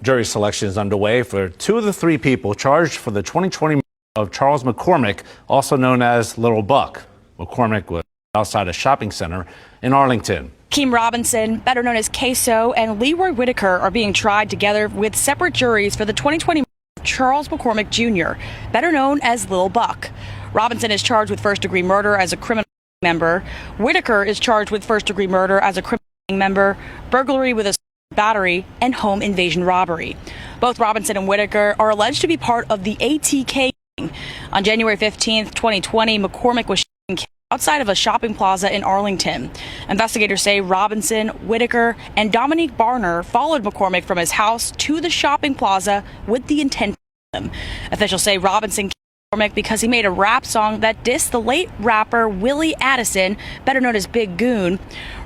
Jury selection is underway for two of the three people charged for the 2020 murder of Charles McCormick, also known as Little Buck. McCormick was outside a shopping center in Arlington. Keem Robinson, better known as Ksoo, and Leroy Whitaker are being tried together with separate juries for the 2020 murder of Charles McCormick Jr., better known as Little Buck. Robinson is charged with first-degree murder as a criminal member. Whitaker is charged with first-degree murder as a criminal member, burglary with a battery, and home invasion robbery. Both Robinson and Whitaker are alleged to be part of the ATK gang. On January 15th, 2020, McCormick was shot outside of a shopping plaza in Arlington. Investigators say Robinson, Whitaker, and Dominique Barner followed McCormick from his house to the shopping plaza with the intent to kill him. Officials say Robinson killed McCormick because he made a rap song that dissed the late rapper Willie Addison, better known as Big Goon.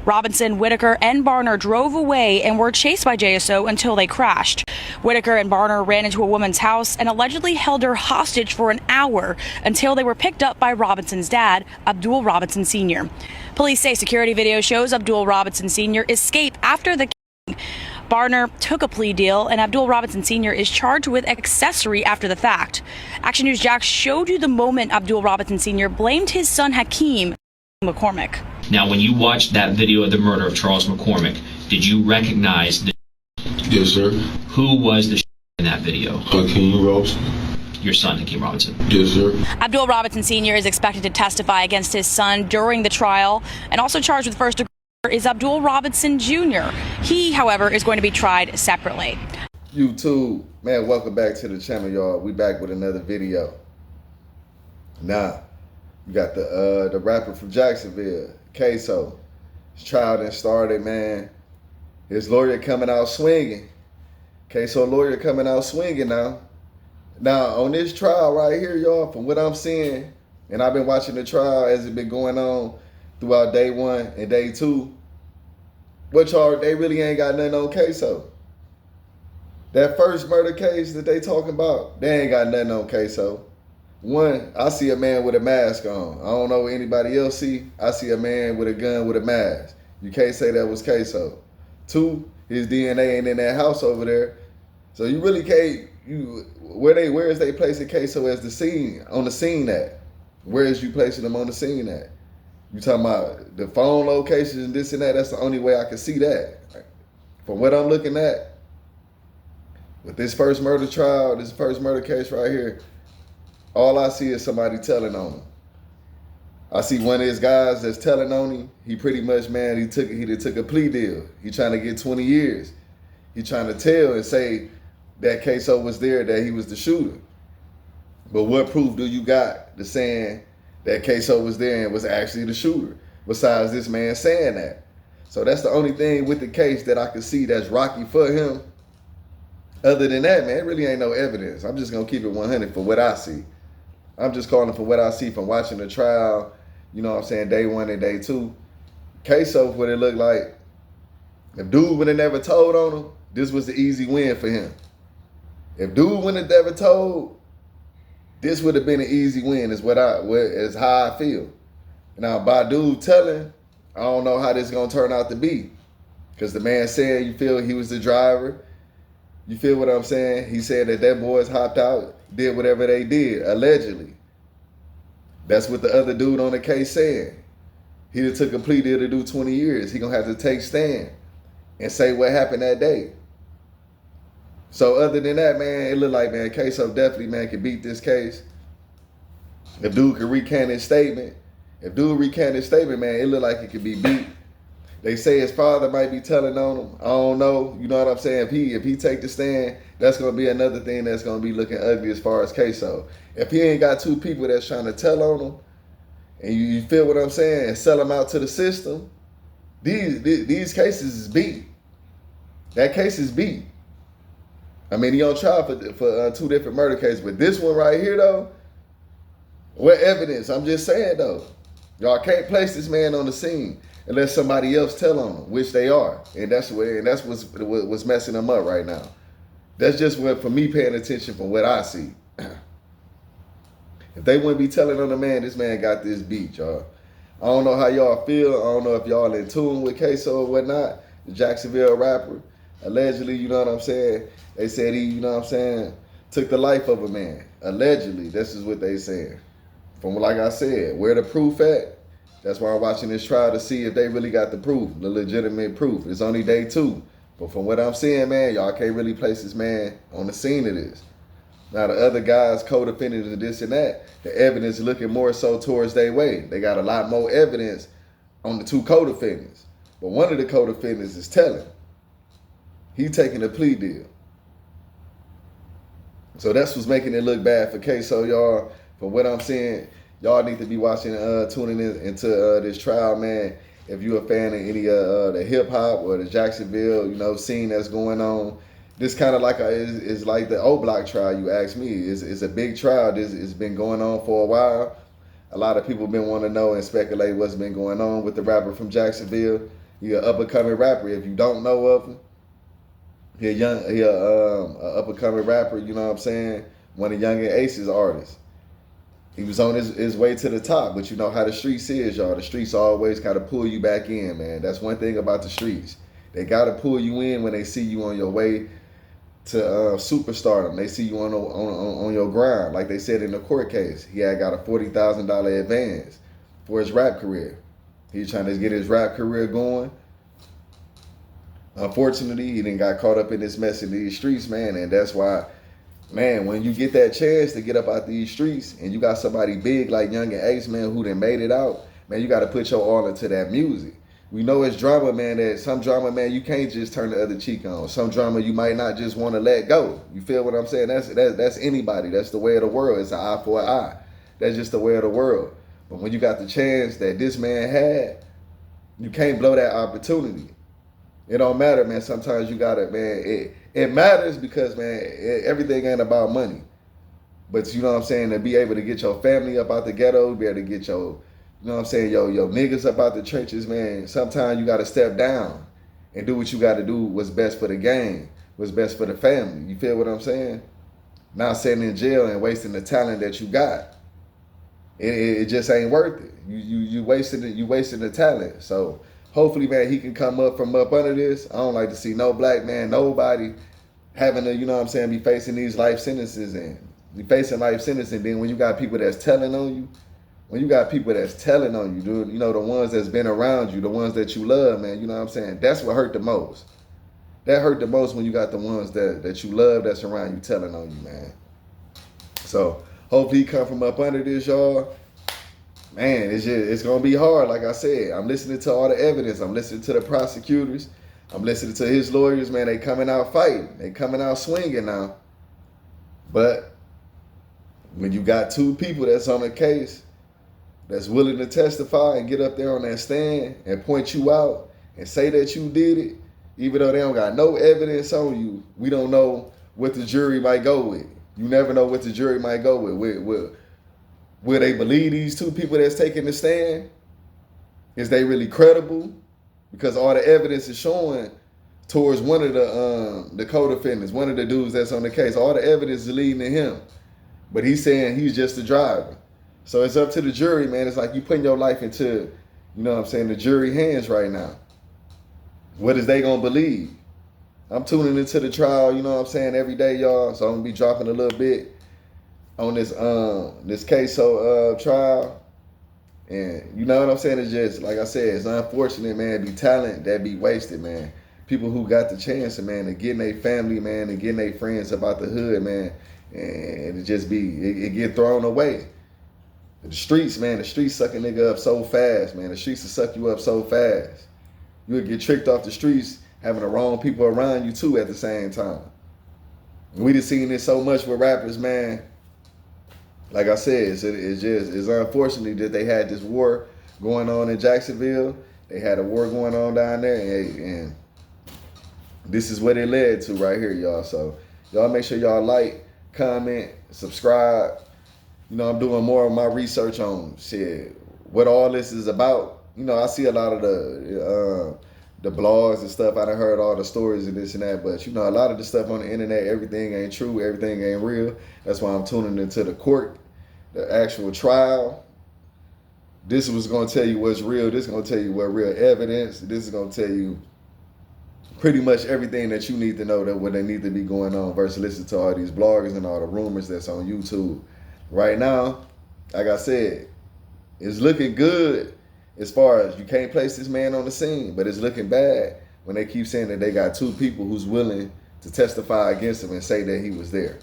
Robinson, Whitaker, and Barner drove away and were chased by Ksoo until they crashed. Whitaker and Barner ran into a woman's house and allegedly held her hostage for an hour until they were picked up by Robinson's dad, Abdul Robinson Sr. Police say security video shows Abdul Robinson Sr. escape after the killing. Barner took a plea deal, and Abdul Robinson Sr. is charged with accessory after the fact. Action News Jax showed you the moment Abdul Robinson Sr. blamed his son Hakeem McCormick. Now, when you watched that video of the murder of Charles McCormick, did you recognize the... Yes, sir. Who was the in that video? Hakeem Robinson. Your son, Hakeem Robinson. Yes, sir. Abdul Robinson Sr. is expected to testify against his son during the trial, and also charged with first degree murder is Abdul Robinson Jr. He, however, is going to be tried separately. YouTube, man, welcome back to the channel, y'all. We back with another video. Now, we got the rapper from Jacksonville, Ksoo. His trial done started, man. His lawyer coming out swinging. Ksoo lawyer coming out swinging now. Now, on this trial right here, y'all, from what I'm seeing, and I've been watching the trial as it been going on throughout day one and day two, what y'all, they really ain't got nothing on Ksoo. That first murder case that they talking about, they ain't got nothing on Ksoo. One, I see a man with a mask on. I don't know what anybody else see. I see a man with a gun with a mask. You can't say that was Ksoo. Two, his DNA ain't in that house over there. So you really can't, where is they placing Ksoo as the scene, on the scene at? Where is you placing them on the scene at? You talking about the phone locations and this and that, that's the only way I can see that. From what I'm looking at, with this first murder trial, this first murder case right here, all I see is somebody telling on him. I see one of his guys that's telling on him. He pretty much, man, he took a plea deal. He trying to get 20 years. He trying to tell and say that Ksoo was there, that he was the shooter. But what proof do you got to saying that Ksoo was there and was actually the shooter, besides this man saying that? So that's the only thing with the case that I can see that's rocky for him. Other than that, man, it really ain't no evidence. I'm just gonna keep it 100 for what I see. I'm just calling for what I see from watching the trial, you know what I'm saying, day one and day two. Ksoo, what it looked like, if dude would have never told on him, this was the easy win for him. If dude would have never told, this would have been an easy win, is how I feel. Now, by dude telling, I don't know how this is gonna turn out to be. Because the man said, you feel he was the driver. You feel what I'm saying? He said that boys hopped out, did whatever they did, allegedly. That's what the other dude on the case said. He done took a plea deal to do 20 years. He gonna have to take stand and say what happened that day. So other than that, man, it look like, man, Ksoo definitely, man, can beat this case. If dude can recant his statement, man, it look like it could be beat. They say his father might be telling on him. I don't know. You know what I'm saying? If he take the stand, that's going to be another thing that's going to be looking ugly as far as Ksoo. If he ain't got two people that's trying to tell on him, and you feel what I'm saying, and sell them out to the system, these cases is beat. That case is beat. I mean, he on trial for two different murder cases, but this one right here, though, what evidence? I'm just saying, though. Y'all can't place this man on the scene unless somebody else tell on him, which they are. And that's what's messing them up right now. That's just what, for me, paying attention from what I see. If they wouldn't be telling on the man, this man got this beat, y'all. I don't know how y'all feel. I don't know if y'all in tune with Ksoo or whatnot, the Jacksonville rapper. Allegedly, you know what I'm saying? They said he, you know what I'm saying, took the life of a man. Allegedly, this is what they saying. From like I said, where the proof at? That's why I'm watching this trial to see if they really got the proof, the legitimate proof. It's only day 2. But from what I'm seeing, man, y'all can't really place this man on the scene of this. Now, the other guys, co-defendants and this and that, the evidence is looking more so towards their way. They got a lot more evidence on the 2 co-defendants. But one of the co-defendants is telling. He taking a plea deal. So that's what's making it look bad for Ksoo, y'all. From what I'm seeing, y'all need to be watching, tuning in into this trial, man. If you're a fan of any the hip hop or the Jacksonville, you know, scene that's going on, this kind of like is like the O Block trial. You ask me, it's a big trial. It's been going on for a while. A lot of people been wanting to know and speculate what's been going on with the rapper from Jacksonville. He an up and coming rapper. If you don't know of him, he a up and coming rapper. You know what I'm saying? One of Young and Ace's artists. He was on his way to the top, but you know how the streets is, y'all. The streets always kind of pull you back in, man. That's one thing about the streets. They got to pull you in when they see you on your way to superstardom. They see you on your grind. Like they said in the court case, he had got a $40,000 advance for his rap career. He's trying to get his rap career going. Unfortunately, he done got caught up in this mess in these streets, man, and that's why, man, when you get that chance to get up out these streets and you got somebody big like Young and Ace, man, who done made it out, man, you got to put your all into that music. We know it's drama, man, that some drama, man, you can't just turn the other cheek on. Some drama you might not just want to let go. You feel what I'm saying? That's anybody. That's the way of the world. It's an eye for an eye. That's just the way of the world. But when you got the chance that this man had, you can't blow that opportunity. It don't matter, man. Sometimes you got to, man, it matters because, man, everything ain't about money. But you know what I'm saying? To be able to get your family up out the ghetto, be able to get your, you know what I'm saying, your niggas up out the trenches, man. Sometimes you got to step down and do what you got to do what's best for the game, what's best for the family. You feel what I'm saying? Not sitting in jail and wasting the talent that you got. It just ain't worth it. You wasting it. You wasting the talent. So hopefully, man, he can come up from up under this. I don't like to see no black man, nobody having to, you know what I'm saying, be facing these life sentences and be facing life sentences. And then when you got people that's telling on you, dude, you know, the ones that's been around you, the ones that you love, man, you know what I'm saying? That's what hurt the most. That hurt the most when you got the ones that you love that's around you telling on you, man. So hopefully he come from up under this, y'all. Man, it's going to be hard, like I said. I'm listening to all the evidence. I'm listening to the prosecutors. I'm listening to his lawyers, man. They coming out fighting. They coming out swinging now. But when you got 2 people that's on the case, that's willing to testify and get up there on that stand and point you out and say that you did it, even though they don't got no evidence on you, we don't know what the jury might go with. You never know what the jury might go with. Will they believe these 2 people that's taking the stand? Is they really credible? Because all the evidence is showing towards one of the co-defendants, one of the dudes that's on the case. All the evidence is leading to him. But he's saying he's just a driver. So it's up to the jury, man. It's like you putting your life into, you know what I'm saying, the jury hands right now. What is they going to believe? I'm tuning into the trial, you know what I'm saying, every day, y'all. So I'm going to be dropping a little bit on this Ksoo trial. And you know what I'm saying? It's just, like I said, it's unfortunate, man. Be talent that be wasted, man. People who got the chance, man, to getting their family, man, and getting their friends about the hood, man. And it just it get thrown away. The streets, man, the streets suck a nigga up so fast, man. The streets will suck you up so fast. You'll get tricked off the streets having the wrong people around you, too, at the same time. We done seen this so much with rappers, man. Like I said, it's unfortunate that they had this war going on in Jacksonville. They had a war going on down there, and this is what it led to right here, y'all. So y'all make sure y'all like, comment, subscribe. You know, I'm doing more of my research on shit, what all this is about. You know, I see a lot of the blogs and stuff. I done heard all the stories and this and that, but you know, a lot of the stuff on the internet, everything ain't true, everything ain't real. That's why I'm tuning into the court, the actual trial. This was gonna tell you what's real. This is gonna tell you what real evidence. This is gonna tell you pretty much everything that you need to know that what they need to be going on versus listen to all these bloggers and all the rumors that's on YouTube. Right now, like I said, it's looking good as far as you can't place this man on the scene, but it's looking bad when they keep saying that they got two people who's willing to testify against him and say that he was there.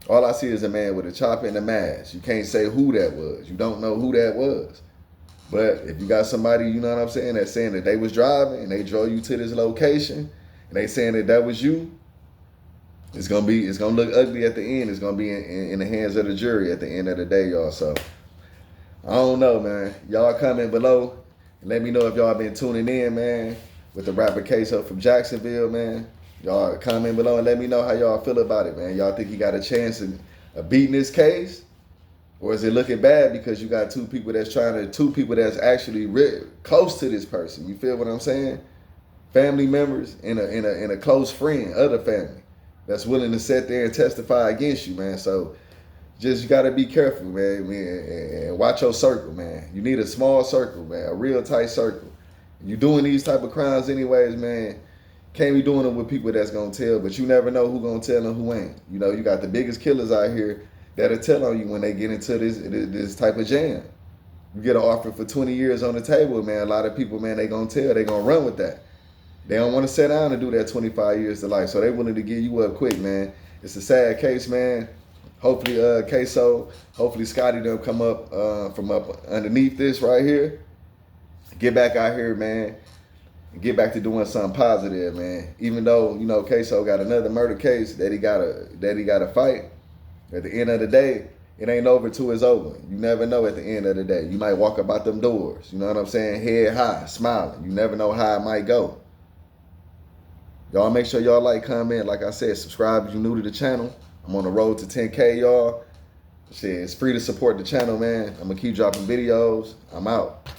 All I see is a man with a chopper and a mask. You can't say who that was. You don't know who that was. But if you got somebody, you know what I'm saying, that's saying that they was driving and they drove you to this location and they saying that was you, it's gonna look ugly at the end. It's gonna be in the hands of the jury at the end of the day, y'all. So I don't know, man. Y'all comment below and let me know if y'all been tuning in, man, with the rapper Ksoo from Jacksonville, man. Y'all comment below and let me know how y'all feel about it, man. Y'all think he got a chance of beating this case? Or is it looking bad because you got two people that's actually close to this person? You feel what I'm saying? Family members and a close friend of the family that's willing to sit there and testify against you, man. So just you gotta be careful, man, and watch your circle, man. You need a small circle, man, a real tight circle. You doing these type of crimes anyways, man. Can't be doing them with people that's gonna tell, but you never know who gonna tell and who ain't. You know, you got the biggest killers out here that'll tell on you when they get into this type of jam. You get an offer for 20 years on the table, man. A lot of people, man, they gonna tell, they gonna run with that. They don't want to sit down and do that 25 years to life, so they willing to give you up quick, man. It's a sad case, man. Hopefully, Ksoo, hopefully Scotty done come up from up underneath this right here. Get back out here, man. And get back to doing something positive, man. Even though, you know, Ksoo got another murder case that he gotta fight. At the end of the day, it ain't over till it's over. You never know at the end of the day. You might walk about them doors. You know what I'm saying? Head high, smiling. You never know how it might go. Y'all make sure y'all like, comment. Like I said, subscribe if you're new to the channel. I'm on the road to 10K, y'all. Shit, it's free to support the channel, man. I'm going to keep dropping videos. I'm out.